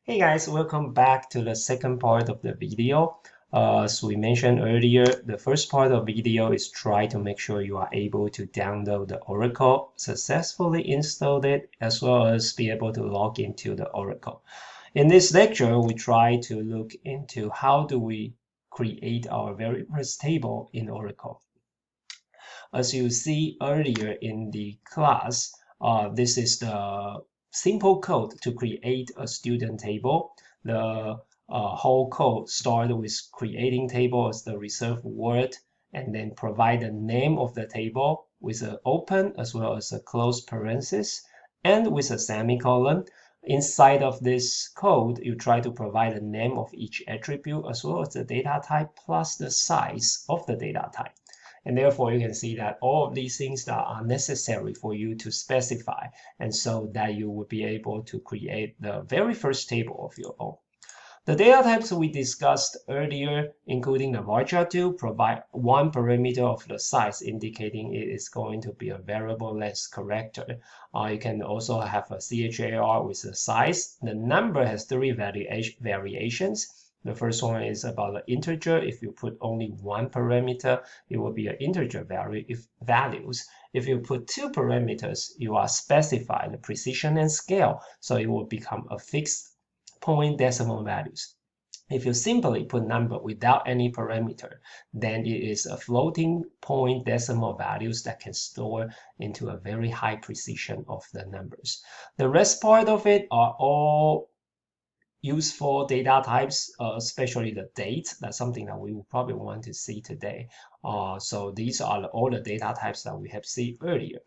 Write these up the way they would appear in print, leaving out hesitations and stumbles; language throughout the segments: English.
Hey guys, welcome back to the second part of the video. As we mentioned earlier, the first part of the video is try to make sure you are able to download the Oracle, successfully install it, as well as be able to log into the Oracle. In this lecture, we try to look into how do we create our very first table in Oracle. As you see earlier in the class, this is the simple code to create a student table. The whole code starts with creating table as the reserved word, and then provide the name of the table with an open as well as a closed parenthesis, and with a semicolon. Inside of this code, you try to provide the name of each attribute as well as the data type plus the size of the data type. And therefore, you can see that all of these things that are necessary for you to specify, and so that you will be able to create the very first table of your own. The data types we discussed earlier, including the varchar 2, provide one parameter of the size, indicating it is going to be a variable length character. You can also have a char with a size. The number has three variations. The first one is about the integer. If you put only one parameter, it will be an integer values. If you put two parameters, you are specifying the precision and scale, so it will become a fixed point decimal values. If you simply put number without any parameter, then it is a floating point decimal values that can store into a very high precision of the numbers. The rest part of it are all useful data types, especially the date. That's something that we will probably want to see today. So these are all the data types that we have seen earlier.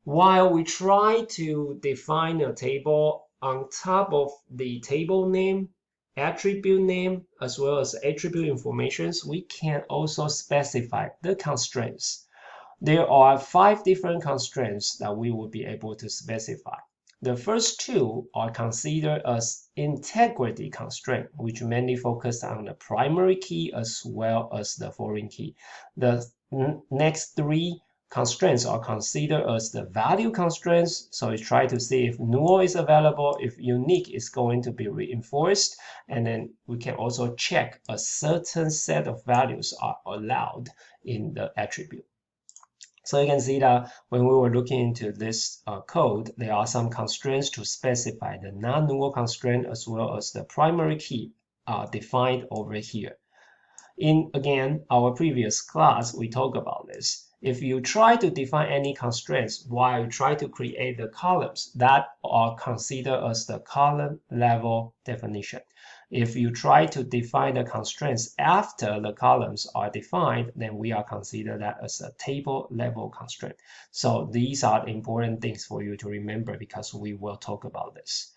While we try to define a table on top of the table name, attribute name, as well as attribute informations, we can also specify the constraints. There are 5 different constraints that we will be able to specify. The first two are considered as integrity constraint, which mainly focus on the primary key as well as the foreign key. The next 3 constraints are considered as the value constraints. So we try to see if null is available, if unique is going to be reinforced, and then we can also check a certain set of values are allowed in the attribute. So you can see that when we were looking into this code, there are some constraints to specify the non-null constraint as well as the primary key defined over here. In, again, our previous class, we talked about this. If you try to define any constraints while you try to create the columns, that are considered as the column level definition. If you try to define the constraints after the columns are defined, then we are considered that as a table level constraint. So these are important things for you to remember because we will talk about this.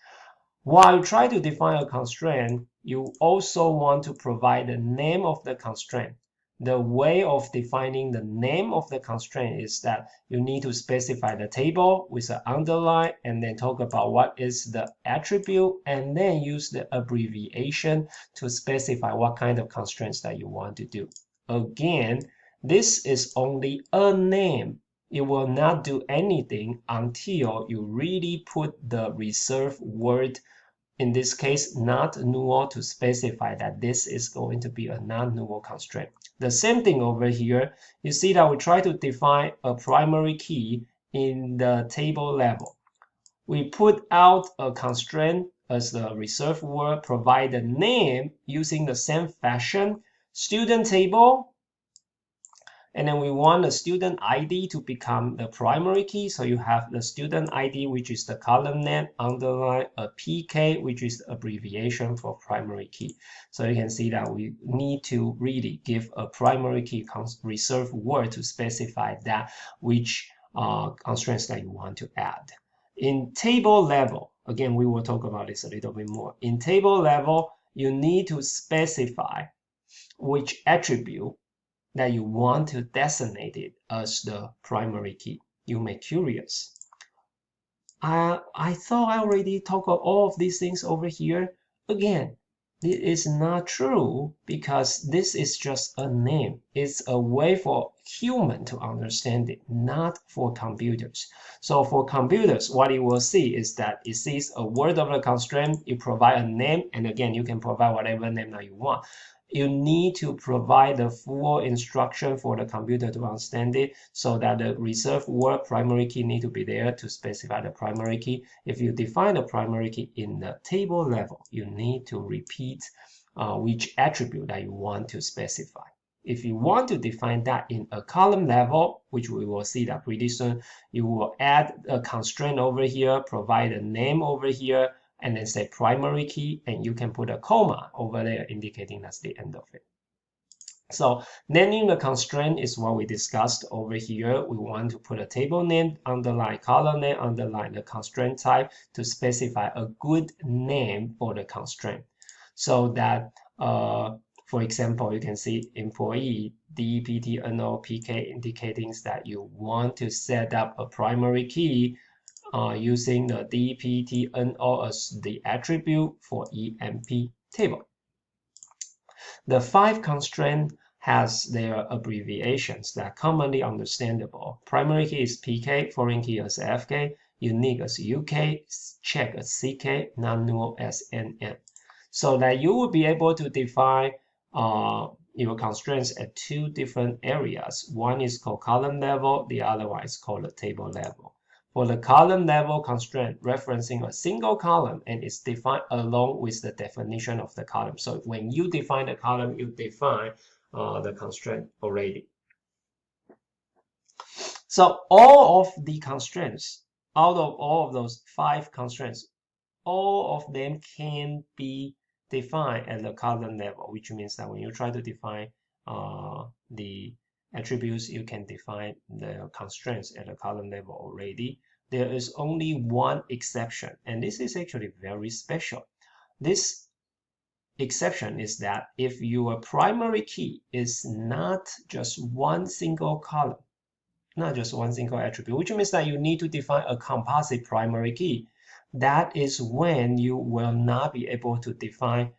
While you try to define a constraint, you also want to provide the name of the constraint. The way of defining the name of the constraint is that you need to specify the table with an underline and then talk about what is the attribute and then use the abbreviation to specify what kind of constraints that you want to do. Again, this is only a name. It will not do anything until you really put the reserved word, in this case not null, to specify that this is going to be a non-null constraint. The same thing over here. You see that we try to define a primary key in the table level. We put out a constraint as the reserved word, provide the name using the same fashion, student table, and then we want the student ID to become the primary key. So you have the student ID, which is the column name, underline a PK, which is the abbreviation for primary key. So you can see that we need to really give a primary key reserved word to specify that which constraints that you want to add. In table level, again, we will talk about this a little bit more. In table level, you need to specify which attribute that you want to designate it as the primary key. You may curious. I thought I already talked about all of these things over here. Again, It is not true because this is just a name. It's a way for human to understand it, not for computers. So for computers, what you will see is that it sees a word of a constraint, you provide a name, and again, you can provide whatever name that you want. You need to provide the full instruction for the computer to understand it so that the reserved word primary key need to be there to specify the primary key. If you define the primary key in the table level, you need to repeat which attribute that you want to specify. If you want to define that in a column level, which we will see that pretty soon, you will add a constraint over here, provide a name over here, and then say primary key, and you can put a comma over there indicating that's the end of it. So naming the constraint is what we discussed over here. We want to put a table name, underline column name, underline the constraint type to specify a good name for the constraint. So that, for example, you can see employee DEPT NO PK indicating that you want to set up a primary key using the DEPT NO as the attribute for EMP table. The 5 constraint has their abbreviations that are commonly understandable. Primary key is PK, foreign key as FK, unique as UK, check as CK, non-null as NN. So that you will be able to define your constraints at 2 different areas. One is called column level, the other one is called the table level. For the column level constraint, referencing a single column and it's defined along with the definition of the column. So when you define the column, you define the constraint already. So all of the constraints, out of all of those 5 constraints, all of them can be defined at the column level, which means that when you try to define the attributes, you can define the constraints at the column level already. There is only one exception, and this is actually very special. This exception is that if your primary key is not just one single column, not just one single attribute, which means that you need to define a composite primary key, that is when you will not be able to define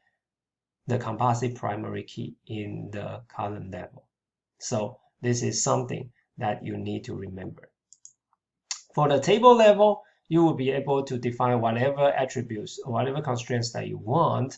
the composite primary key in the column level. So this is something that you need to remember. For the table level, you will be able to define whatever attributes, whatever constraints that you want.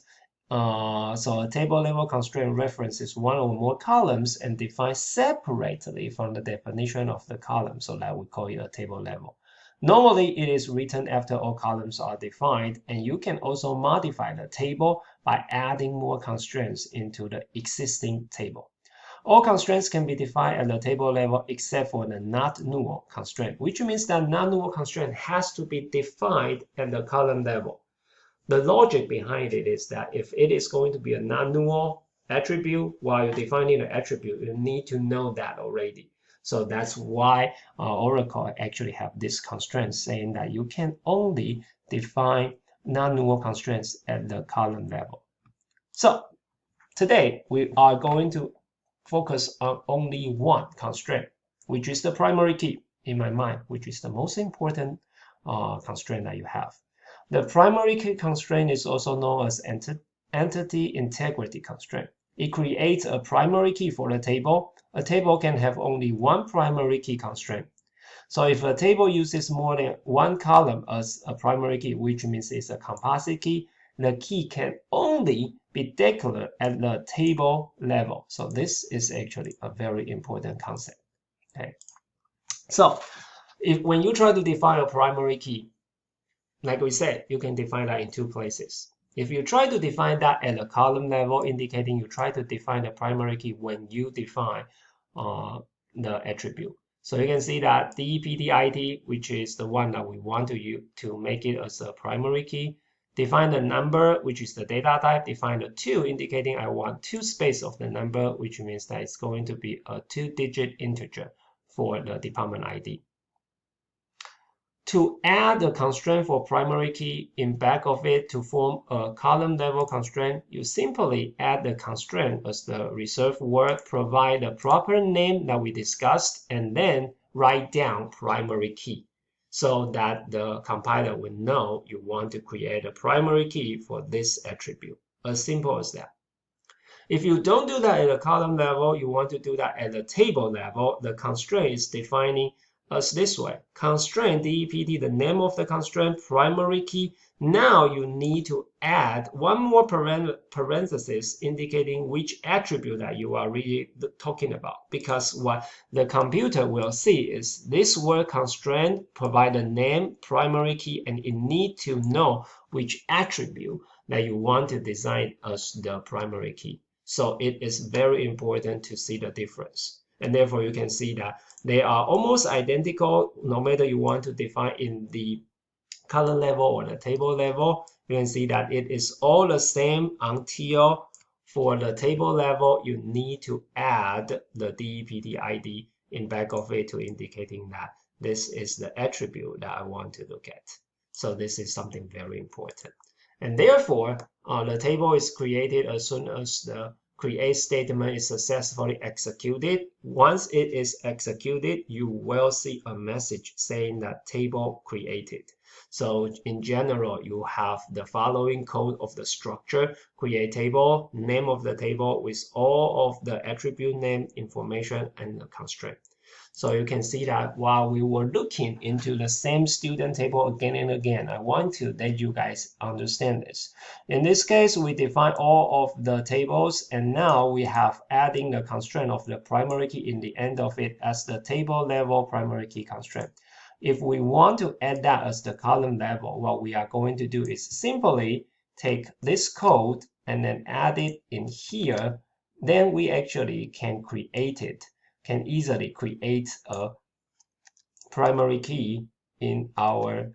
So a table level constraint references one or more columns and defines separately from the definition of the column, so that we call it a table level. Normally, it is written after all columns are defined, and you can also modify the table by adding more constraints into the existing table. All constraints can be defined at the table level except for the not null constraint, which means that not null constraint has to be defined at the column level. The logic behind it is that if it is going to be a non null attribute, while you're defining the attribute, you need to know that already. So that's why Oracle actually have this constraint saying that you can only define non-null constraints at the column level. So today we are going to focus on only one constraint, which is the primary key in my mind, which is the most important constraint that you have. The primary key constraint is also known as entity integrity constraint. It creates a primary key for the table. A table can have only one primary key constraint. So if a table uses more than one column as a primary key, which means it's a composite key, the key can only be declared at the table level. So this is actually a very important concept. Okay. So when you try to define a primary key, like we said, you can define that in 2 places. If you try to define that at a column level, indicating you try to define the primary key when you define the attribute. So you can see that DEPT, which is the one that we want to use to make it as a primary key, define the number, which is the data type, define the 2, indicating I want 2 space of the number, which means that it's going to be a 2-digit integer for the department ID. To add the constraint for primary key in back of it to form a column level constraint, you simply add the constraint as the reserved word, provide the proper name that we discussed, and then write down primary key so that the compiler will know you want to create a primary key for this attribute. As simple as that. If you don't do that at the column level, you want to do that at the table level, the constraint is defining as this way. Constraint, DEPT, the name of the constraint, primary key. Now you need to add one more parenthesis indicating which attribute that you are really talking about. Because what the computer will see is this word constraint provide a name, primary key, and it need to know which attribute that you want to design as the primary key. So it is very important to see the difference. And therefore, you can see that they are almost identical, no matter you want to define in the column level or the table level. You can see that it is all the same until for the table level, you need to add the DEPT ID in back of it to indicating that this is the attribute that I want to look at. So this is something very important. And therefore, the table is created as soon as the create statement is successfully executed. Once it is executed, you will see a message saying that table created. So in general, you have the following code of the structure: create table, name of the table with all of the attribute name, information, and the constraint. So you can see that while we were looking into the same student table again and again, I want to let you guys understand this. In this case, we define all of the tables, and now we have adding the constraint of the primary key in the end of it as the table level primary key constraint. If we want to add that as the column level, what we are going to do is simply take this code and then add it in here. Then we actually can create it. Can easily create a primary key in our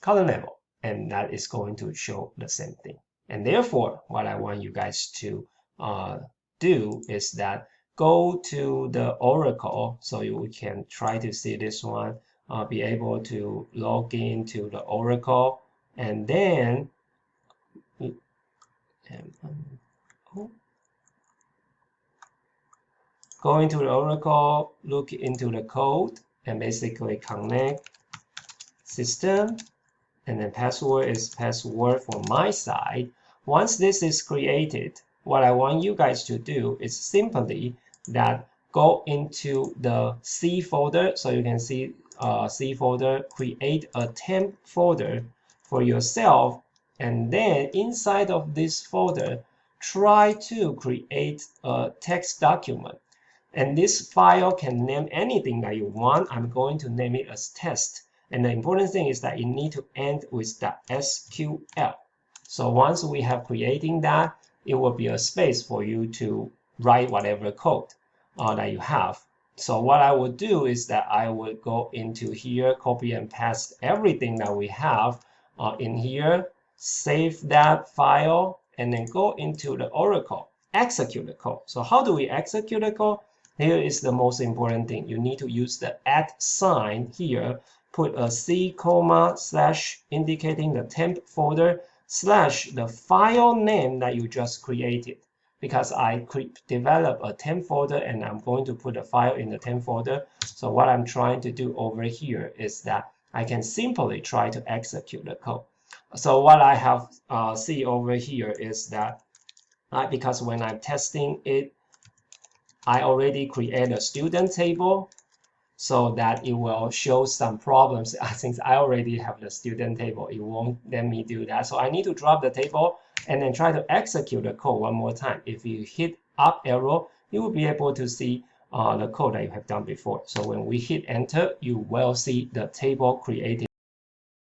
column level, and that is going to show the same thing. And therefore, what I want you guys to do is that go to the Oracle, so you can try to see this one, be able to log into the Oracle, and then go into the Oracle, look into the code, and basically connect system, and then password is password for my side. Once this is created, what I want you guys to do is simply that go into the C folder. So you can see C folder, create a temp folder for yourself, and then inside of this folder, try to create a text document. And this file can name anything that you want. I'm going to name it as test. And the important thing is that you need to end with the SQL. So once we have creating that, it will be a space for you to write whatever code that you have. So what I would do is that I would go into here, copy and paste everything that we have in here, save that file, and then go into the Oracle, execute the code. So how do we execute the code? Here is the most important thing. You need to use the @ sign here, put a C comma slash indicating the temp folder slash the file name that you just created. Because I develop a temp folder and I'm going to put a file in the temp folder. So what I'm trying to do over here is that I can simply try to execute the code. So what I have see over here is that because when I'm testing it, I already create a student table so that it will show some problems. Since I already have the student table, it won't let me do that. So I need to drop the table and then try to execute the code one more time. If you hit up arrow, you will be able to see the code that you have done before. So when we hit enter, you will see the table created.